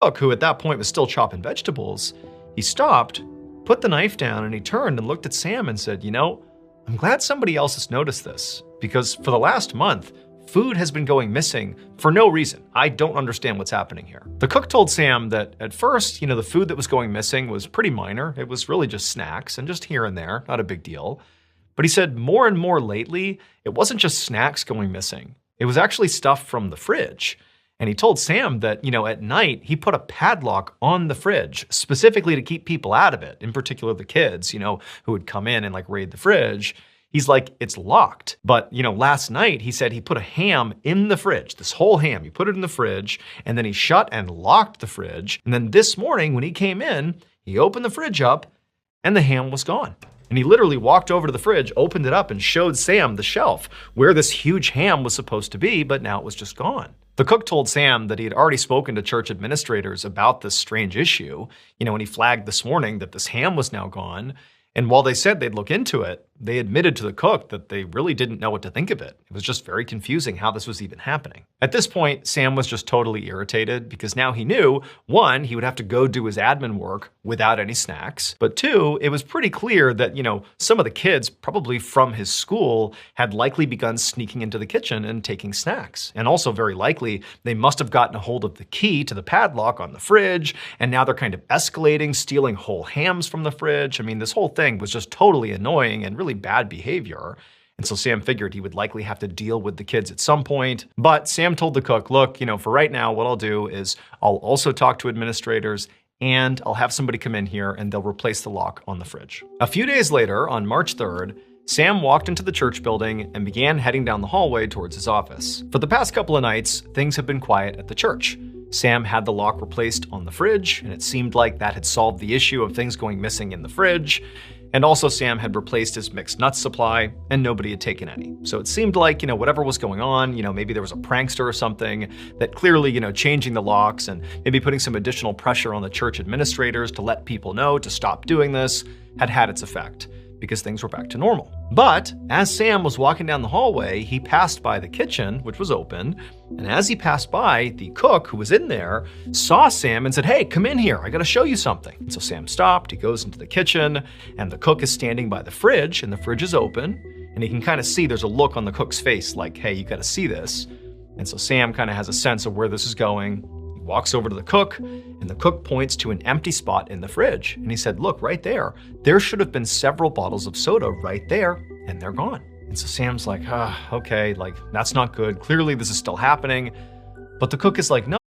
cook, who at that point was still chopping vegetables, he stopped, put the knife down, and he turned and looked at Sam and said, I'm glad somebody else has noticed this, because for the last month, food has been going missing for no reason. I don't understand what's happening here. The cook told Sam that at first, the food that was going missing was pretty minor. It was really just snacks and just here and there, not a big deal. But he said more and more lately, it wasn't just snacks going missing. It was actually stuff from the fridge. And he told Sam that, at night, he put a padlock on the fridge specifically to keep people out of it, in particular the kids, who would come in and raid the fridge. He's like, it's locked. But, last night he said he put a ham in the fridge, this whole ham. He put it in the fridge and then he shut and locked the fridge. And then this morning when he came in, he opened the fridge up and the ham was gone. And he literally walked over to the fridge, opened it up and showed Sam the shelf where this huge ham was supposed to be, but now it was just gone. The cook told Sam that he had already spoken to church administrators about this strange issue, when he flagged this morning that this ham was now gone. And while they said they'd look into it, they admitted to the cook that they really didn't know what to think of it. It was just very confusing how this was even happening. At this point, Sam was just totally irritated because now he knew, one, he would have to go do his admin work without any snacks. But two, it was pretty clear that, some of the kids, probably from his school, had likely begun sneaking into the kitchen and taking snacks. And also very likely, they must have gotten a hold of the key to the padlock on the fridge, and now they're kind of escalating, stealing whole hams from the fridge. I mean, this whole thing was just totally annoying and really bad behavior. And so Sam figured he would likely have to deal with the kids at some point. But Sam told the cook, look, for right now, what I'll do is I'll also talk to administrators and I'll have somebody come in here and they'll replace the lock on the fridge. A few days later, on March 3rd, Sam walked into the church building and began heading down the hallway towards his office. For the past couple of nights, things have been quiet at the church. Sam had the lock replaced on the fridge, and it seemed like that had solved the issue of things going missing in the fridge. And also Sam had replaced his mixed nuts supply and nobody had taken any. So it seemed like, whatever was going on, maybe there was a prankster or something that clearly, changing the locks and maybe putting some additional pressure on the church administrators to let people know to stop doing this had had its effect, because things were back to normal. But as Sam was walking down the hallway, he passed by the kitchen, which was open. And as he passed by, the cook who was in there saw Sam and said, hey, come in here. I got to show you something. And so Sam stopped, he goes into the kitchen, and the cook is standing by the fridge, and the fridge is open. And he can kind of see there's a look on the cook's face like, hey, you got to see this. And so Sam kind of has a sense of where this is going. He walks over to the cook, and the cook points to an empty spot in the fridge. And he said, look, right there. There should have been several bottles of soda right there, and they're gone. And so Sam's like, okay, that's not good. Clearly this is still happening. But the cook is like, no,